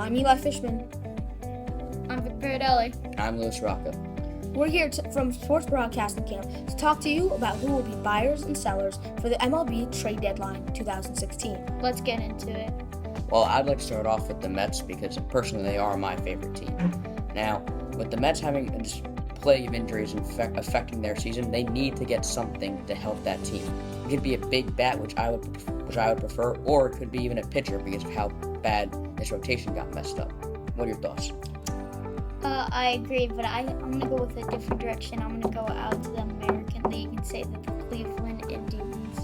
I'm Eli Fishman. I'm Victoria Deli. I'm Louis Rocca. We're here from Sports Broadcasting Camp to talk to you about who will be buyers and sellers for the MLB trade deadline 2016. Let's get into it. Well, I'd like to start off with the Mets because personally they are my favorite team. Now, with the Mets having a display of injuries affecting their season, they need to get something to help that team. It could be a big bat, which I would prefer, or it could be even a pitcher because of how bad this rotation got messed up. What are your thoughts? I agree, but I'm going to go with a different direction. I'm going to go out to the American League and say that the Cleveland Indians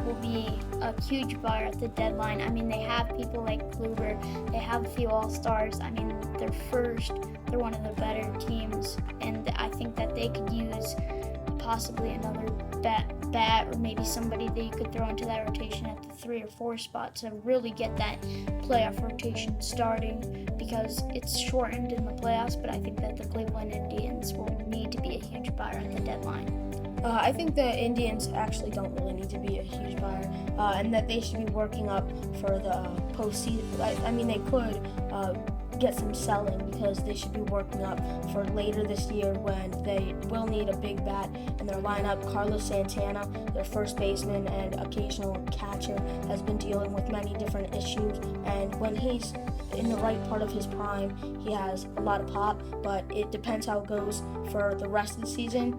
will be a huge buyer at the deadline. I mean, they have people like Kluber. They have a few all-stars. I mean, they're one of the better teams, and I think that they could use possibly another bat or maybe somebody that you could throw into that rotation at the 3 or 4 spot to really get that playoff rotation starting, because it's shortened in the playoffs. But I think that the Cleveland Indians will need to be a huge buyer at the deadline. I think the Indians actually don't really need to be a huge buyer, and that they should be working up for the postseason. I mean, they could get some selling because they should be working up for later this year when they will need a big bat in their lineup. Carlos Santana, their first baseman and occasional catcher, has been dealing with many different issues, and when he's in the right part of his prime, he has a lot of pop, but it depends how it goes for the rest of the season.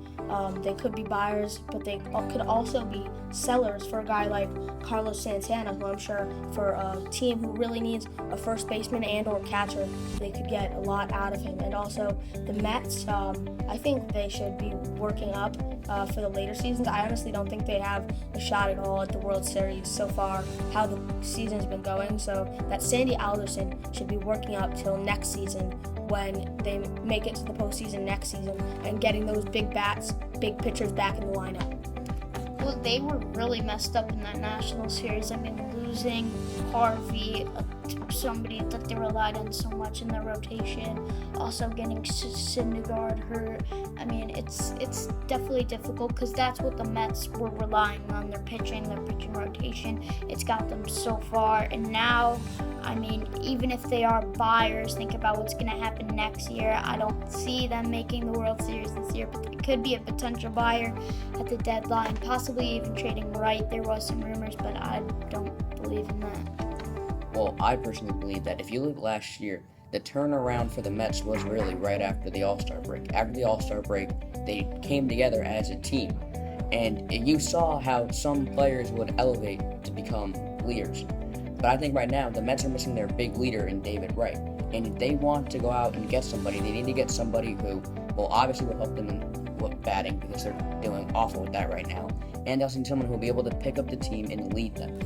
They could be buyers, but they could also be sellers for a guy like Carlos Santana, who I'm sure for a team who really needs a first baseman and or catcher, they could get a lot out of him. And also the Mets, I think they should be working up for the later seasons. I honestly don't think they have a shot at all at the World Series so far, how the season's been going. So that Sandy Alderson should be working up till next season when they make it to the postseason next season and getting those big bats, big pitchers back in the lineup. Well, they were really messed up in that National Series. I mean, losing Harvey, somebody that they relied on so much in their rotation, also getting Syndergaard hurt. I mean, it's definitely difficult because that's what the Mets were relying on, their pitching rotation. It's got them so far, and now, I mean, even if they are buyers, think about what's going to happen next year. I don't see them making the World Series this year, but they could be a potential buyer at the deadline, possibly even trading Wright. There was some rumors, but I don't believe in that. Well, I personally believe that if you look last year, the turnaround for the Mets was really right after the All-Star break. After the All-Star break, they came together as a team, and you saw how some players would elevate to become leaders. But I think right now, the Mets are missing their big leader in David Wright. And if they want to go out and get somebody, they need to get somebody who will obviously will help them in batting, because they're doing awful with that right now. And also someone who will be able to pick up the team and lead them.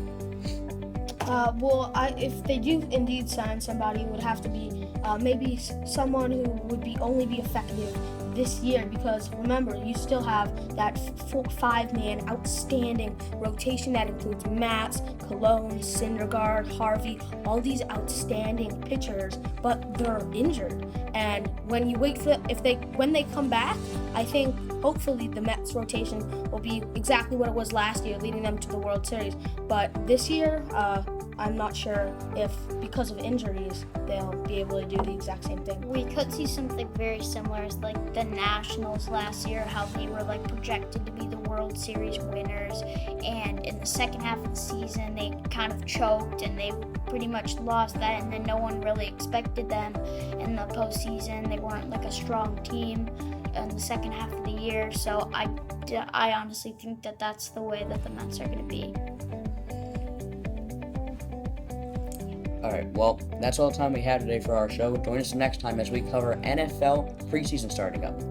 If they do indeed sign somebody, it would have to be maybe someone who would only be effective this year, because remember, you still have that 5-man outstanding rotation that includes Matz, Cologne, Syndergaard, Harvey, all these outstanding pitchers, but they're injured. And when you when they come back, I think hopefully the Mets rotation will be exactly what it was last year, leading them to the World Series. But this year, I'm not sure if, because of injuries, they'll be able to do the exact same thing. We could see something very similar as like the Nationals last year, how they were like projected to be the World Series winners, and in the second half of the season they kind of choked and they pretty much lost that, and then no one really expected them in the postseason. They weren't like a strong team in the second half of the year, so I honestly think that that's the way that the Mets are going to be. Alright, well, that's all the time we have today for our show. Join us next time as we cover NFL preseason starting up.